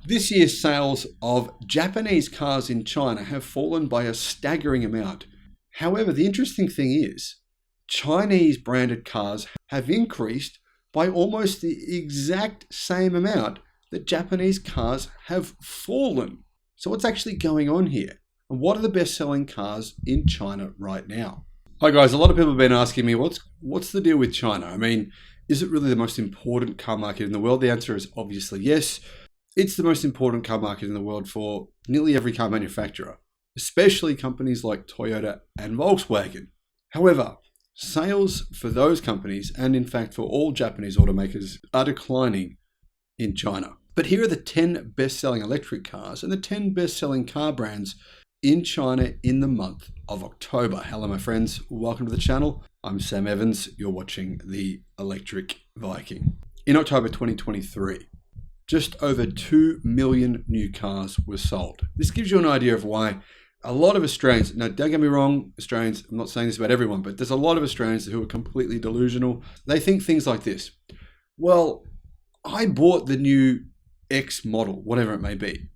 This year's sales of Japanese cars in China have fallen by a staggering amount. However, the interesting thing is, Chinese branded cars have increased by almost the exact same amount that Japanese cars have fallen. So what's actually going on here? And what are the best-selling cars in China right now? Hi guys, a lot of people have been asking me, what's the deal with China? I mean, is it really the most important car market in the world? The answer is obviously yes. It's the most important car market in the world for nearly every car manufacturer, especially companies like Toyota and Volkswagen. However, sales for those companies, and in fact for all Japanese automakers, are declining in China. But here are the 10 best-selling electric cars and the 10 best-selling car brands in China in the month of October. Hello my friends, welcome to the channel. I'm Sam Evans, you're watching the Electric Viking. In October 2023, just over 2 million new cars were sold. This gives you an idea of why a lot of Australians, now don't get me wrong, Australians, I'm not saying this about everyone, but there's a lot of Australians who are completely delusional. They think things like this. Well, I bought the new X model, whatever it may be,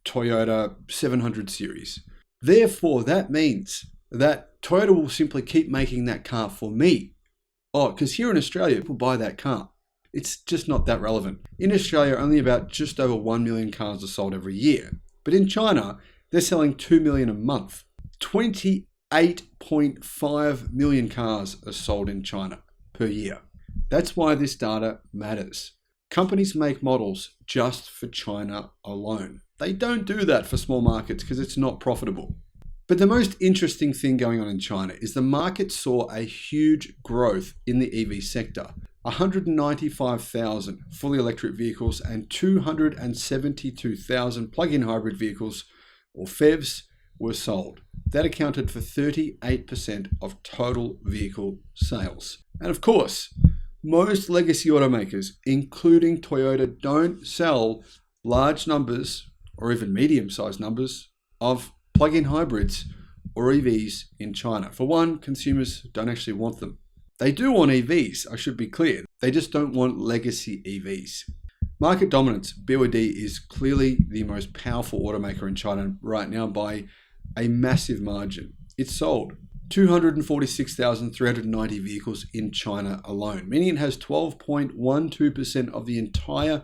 Toyota 700 series. Therefore, that means that Toyota will simply keep making that car for me. Oh, because here in Australia, people buy that car. It's just not that relevant. In Australia, only about just over 1 million cars are sold every year. But in China, they're selling 2 million a month. 28.5 million cars are sold in China per year. That's why this data matters. Companies make models just for China alone. They don't do that for small markets because it's not profitable. But the most interesting thing going on in China is the market saw a huge growth in the EV sector. 195,000 fully electric vehicles and 272,000 plug-in hybrid vehicles, or PHEVs, were sold. That accounted for 38% of total vehicle sales. And of course, most legacy automakers, including Toyota, don't sell large numbers or even medium-sized numbers of plug-in hybrids or EVs in China. For one, consumers don't actually want them. They do want EVs, I should be clear. They just don't want legacy EVs. Market dominance, BYD is clearly the most powerful automaker in China right now by a massive margin. It sold 246,390 vehicles in China alone, meaning it has 12.12% of the entire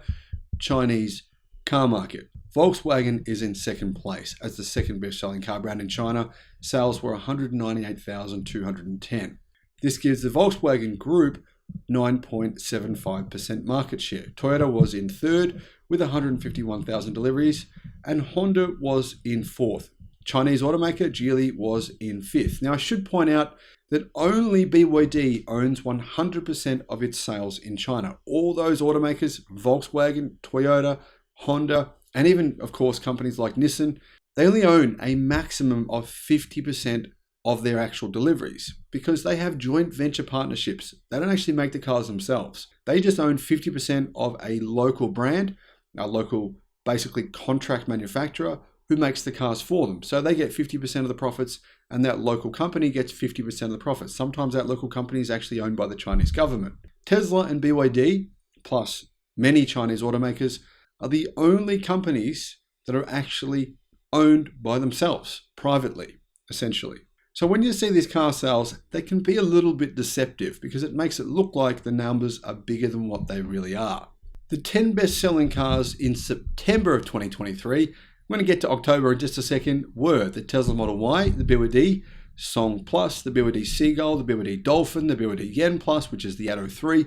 Chinese car market. Volkswagen is in second place as the second best-selling car brand in China. Sales were 198,210. This gives the Volkswagen Group 9.75% market share. Toyota was in third with 151,000 deliveries, and Honda was in fourth. Chinese automaker Geely was in fifth. Now, I should point out that only BYD owns 100% of its sales in China. All those automakers, Volkswagen, Toyota, Honda, and even, of course, companies like Nissan, they only own a maximum of 50% of their actual deliveries because they have joint venture partnerships. They don't actually make the cars themselves. They just own 50% of a local brand, a local, basically contract manufacturer who makes the cars for them. So they get 50% of the profits and that local company gets 50% of the profits. Sometimes that local company is actually owned by the Chinese government. Tesla and BYD, plus many Chinese automakers, are the only companies that are actually owned by themselves, privately, essentially. So when you see these car sales, they can be a little bit deceptive because it makes it look like the numbers are bigger than what they really are. The 10 best-selling cars in September of 2023, I'm going to get to October in just a second, were the Tesla Model Y, the BYD Song Plus, the BYD Seagull, the BYD Dolphin, the BYD Yen Plus, which is the Atto 3,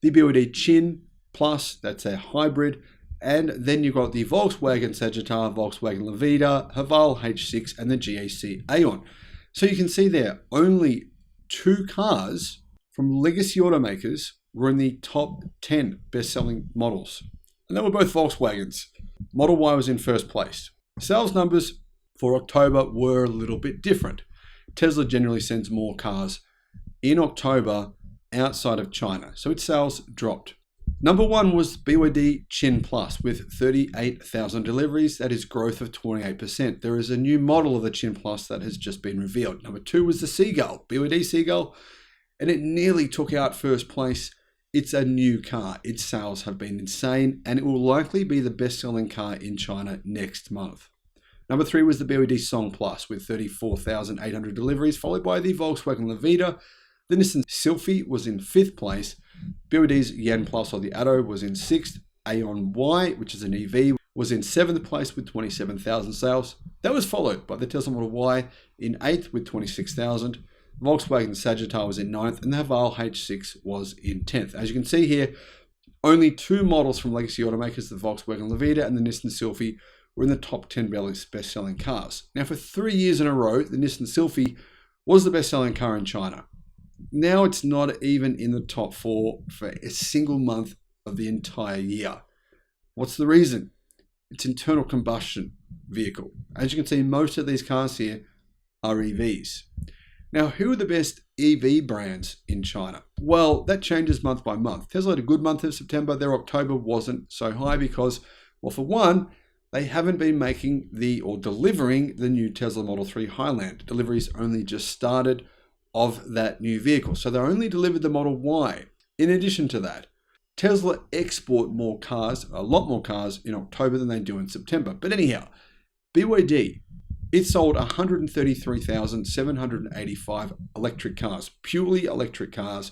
the BYD Qin Plus, that's a hybrid, and then you've got the Volkswagen Sagitar, Volkswagen Levita, Haval H6, and the GAC Aeon. So you can see there, only 2 cars from legacy automakers were in the top 10 best-selling models. And they were both Volkswagens. Model Y was in first place. Sales numbers for October were a little bit different. Tesla generally sends more cars in October outside of China, so its sales dropped. Number 1 was BYD Qin Plus with 38,000 deliveries. That is growth of 28%. There is a new model of the Qin Plus that has just been revealed. Number 2 was the Seagull, BYD Seagull, and it nearly took out first place it's a new car. Its sales have been insane, and it will likely be the best-selling car in China next month. Number 3 was the BYD Song Plus with 34,800 deliveries, followed by the Volkswagen Levita. The Nissan Sylphy was in 5th place. BYD's Yan Plus or the Atto was in 6th. Aeon Y, which is an EV, was in 7th place with 27,000 sales. That was followed by the Tesla Model Y in 8th with 26,000. Volkswagen Sagittar was in 9th, and the Haval H6 was in 10th. As you can see here, only 2 models from legacy automakers, the Volkswagen Levita and the Nissan Sylphy, were in the top 10 best-selling cars. Now, for 3 years in a row, the Nissan Sylphy was the best-selling car in China. Now it's not even in the top 4 for a single month of the entire year. What's the reason? It's internal combustion vehicle. As you can see, most of these cars here are EVs. Now, who are the best EV brands in China? Well, that changes month by month. Tesla had a good month of September. Their October wasn't so high because, well, for one, they haven't been making or delivering the new Tesla Model 3 Highland. Deliveries only just started of that new vehicle. So they only delivered the Model Y. In addition to that, Tesla export more cars, a lot more cars in October than they do in September. But anyhow, BYD, it sold 133,785 electric cars, purely electric cars,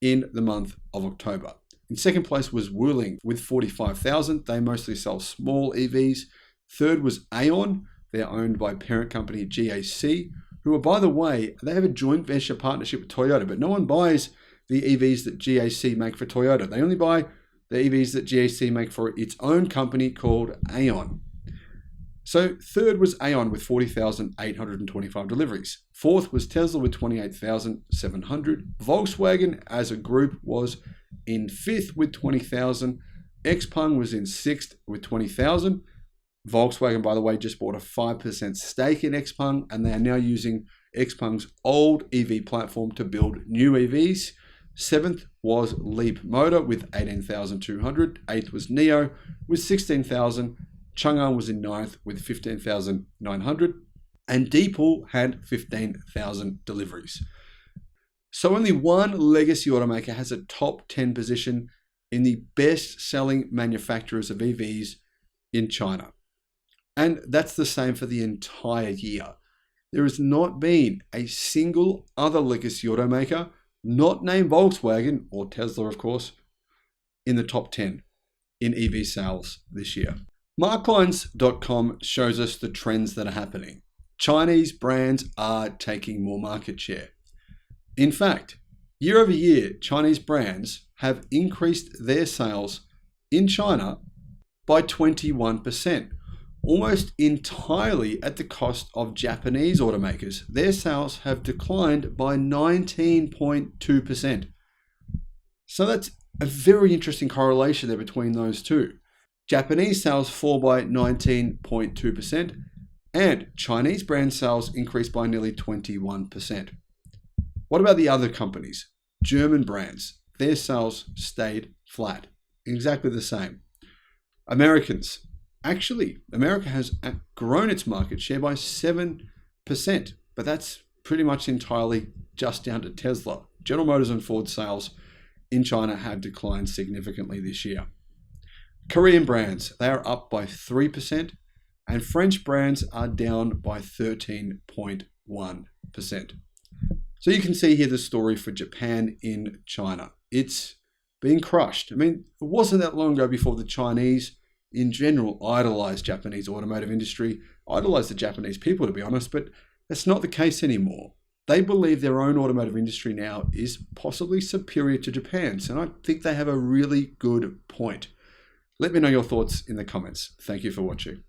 in the month of October. In second place was Wuling with 45,000. They mostly sell small EVs. Third was Aeon. They're owned by parent company GAC, who are, by the way, they have a joint venture partnership with Toyota, but no one buys the EVs that GAC make for Toyota. They only buy the EVs that GAC make for its own company called Aeon. So third was Aeon with 40,825 deliveries. Fourth was Tesla with 28,700. Volkswagen as a group was in 5th with 20,000. XPeng was in 6th with 20,000. Volkswagen, by the way, just bought a 5% stake in XPeng, and they are now using XPeng's old EV platform to build new EVs. 7th was Leap Motor with 18,200. 8th was NIO with 16,000. Chang'an was in 9th with 15,900. And Deepal had 15,000 deliveries. So only one legacy automaker has a top 10 position in the best-selling manufacturers of EVs in China. And that's the same for the entire year. There has not been a single other legacy automaker, not named Volkswagen or Tesla, of course, in the top 10 in EV sales this year. Marklines.com shows us the trends that are happening. Chinese brands are taking more market share. In fact, year over year, Chinese brands have increased their sales in China by 21%, almost entirely at the cost of Japanese automakers. Their sales have declined by 19.2%. So that's a very interesting correlation there between those two. Japanese sales fall by 19.2%, and Chinese brand sales increased by nearly 21%. What about the other companies? German brands, their sales stayed flat, exactly the same. Americans, actually, America has grown its market share by 7%, but that's pretty much entirely just down to Tesla. General Motors and Ford sales in China have declined significantly this year. Korean brands, they are up by 3%, and French brands are down by 13.1%. So you can see here the story for Japan in China. It's being crushed. I mean, it wasn't that long ago before the Chinese, in general, idolized Japanese automotive industry, idolized the Japanese people, to be honest, but that's not the case anymore. They believe their own automotive industry now is possibly superior to Japan's, and I think they have a really good point. Let me know your thoughts in the comments. Thank you for watching.